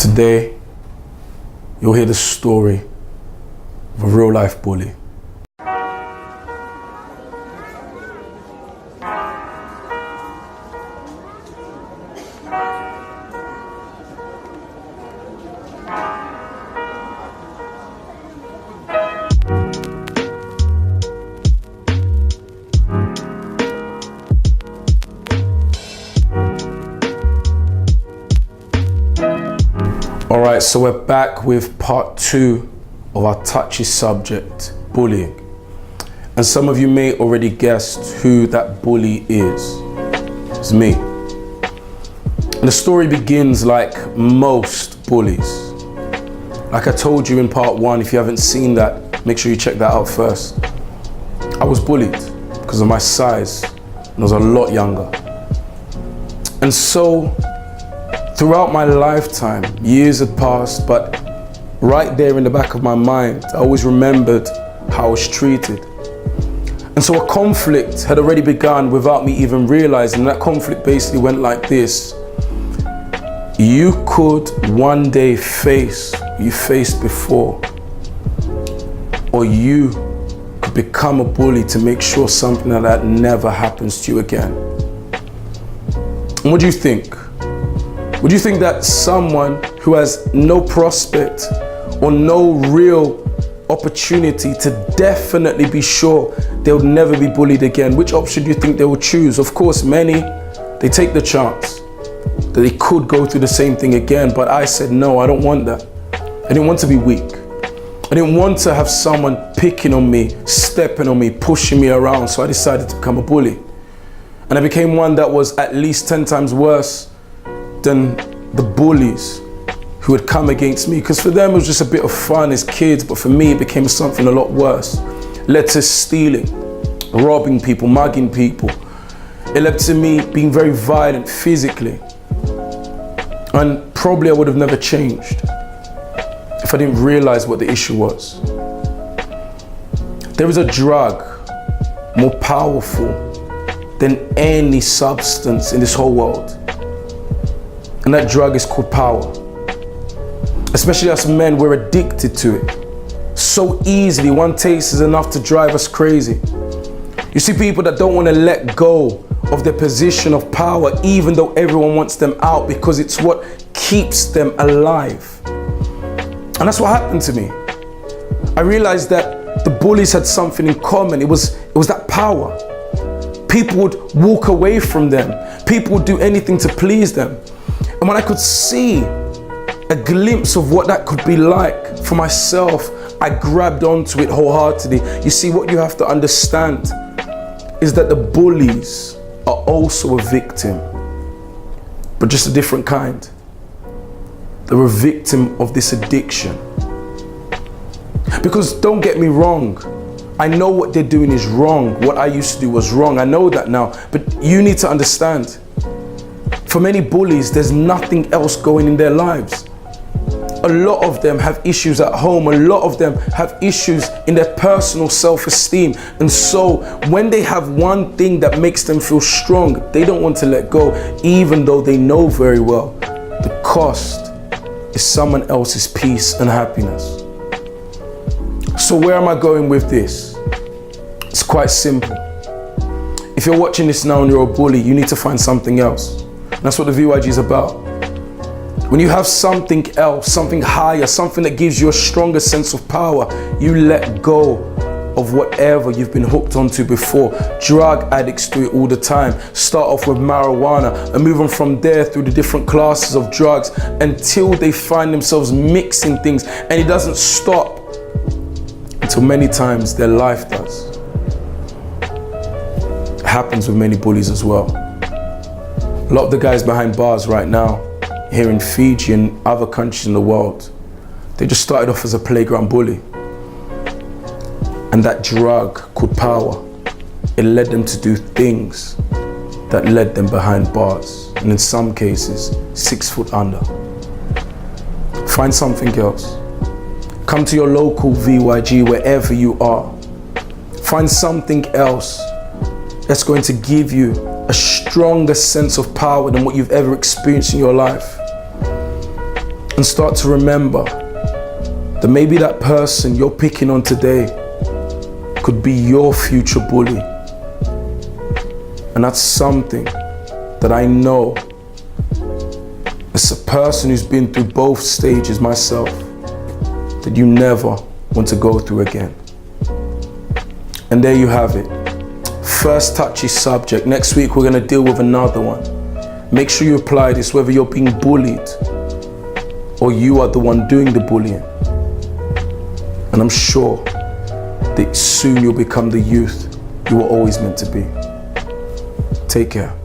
Today, you'll hear the story of a real life bully. Alright, so we're back with part 2 of our touchy subject, bullying. And some of you may already guessed who that bully is. It's me. And the story begins like most bullies. Like I told you in part 1, if you haven't seen that, make sure you check that out first. I was bullied because of my size and I was a lot younger. And so, throughout my lifetime, years had passed, but right there in the back of my mind, I always remembered how I was treated. And so a conflict had already begun without me even realizing. That conflict basically went like this. You could one day face what you faced before, or you could become a bully to make sure something like that never happens to you again. And what do you think? Would you think that someone who has no prospect or no real opportunity to definitely be sure they'll never be bullied again, which option do you think they will choose? Of course, many, they take the chance that they could go through the same thing again, but I said, no, I don't want that. I didn't want to be weak. I didn't want to have someone picking on me, stepping on me, pushing me around, so I decided to become a bully. And I became one that was at least 10 times worse than the bullies who had come against me, because for them it was just a bit of fun as kids, but for me it became something a lot worse. It led to stealing, robbing people, mugging people. It led to me being very violent physically, and probably I would have never changed if I didn't realize what the issue was. There is a drug more powerful than any substance in this whole world. And that drug is called power. Especially us men, we're addicted to it. So easily, one taste is enough to drive us crazy. You see people that don't want to let go of their position of power, even though everyone wants them out, because it's what keeps them alive. And that's what happened to me. I realized that the bullies had something in common. It was that power. People would walk away from them. People would do anything to please them. And when I could see a glimpse of what that could be like for myself, I grabbed onto it wholeheartedly. You see, what you have to understand is that the bullies are also a victim, but just a different kind. They're a victim of this addiction. Because don't get me wrong, I know what they're doing is wrong. What I used to do was wrong. I know that now, but you need to understand. For many bullies, there's nothing else going in their lives. A lot of them have issues at home. A lot of them have issues in their personal self-esteem. And so when they have one thing that makes them feel strong, they don't want to let go, even though they know very well the cost is someone else's peace and happiness. So where am I going with this? It's quite simple. If you're watching this now and you're a bully, you need to find something else. That's what the VYG is about. When you have something else, something higher, something that gives you a stronger sense of power, you let go of whatever you've been hooked onto before. Drug addicts do it all the time. Start off with marijuana and move on from there through the different classes of drugs until they find themselves mixing things, and it doesn't stop until many times their life does. It happens with many bullies as well. A lot of the guys behind bars right now, here in Fiji and other countries in the world, they just started off as a playground bully. And that drug called power, it led them to do things that led them behind bars, and in some cases, 6 foot under. Find something else. Come to your local VYG wherever you are. Find something else that's going to give you a stronger sense of power than what you've ever experienced in your life. And start to remember that maybe that person you're picking on today could be your future bully. And that's something that I know, as a person who's been through both stages myself, that you never want to go through again. And there you have it. First touchy subject. Next week we're going to deal with another one. Make sure you apply this whether you're being bullied or you are the one doing the bullying. And I'm sure that soon you'll become the youth you were always meant to be. Take care.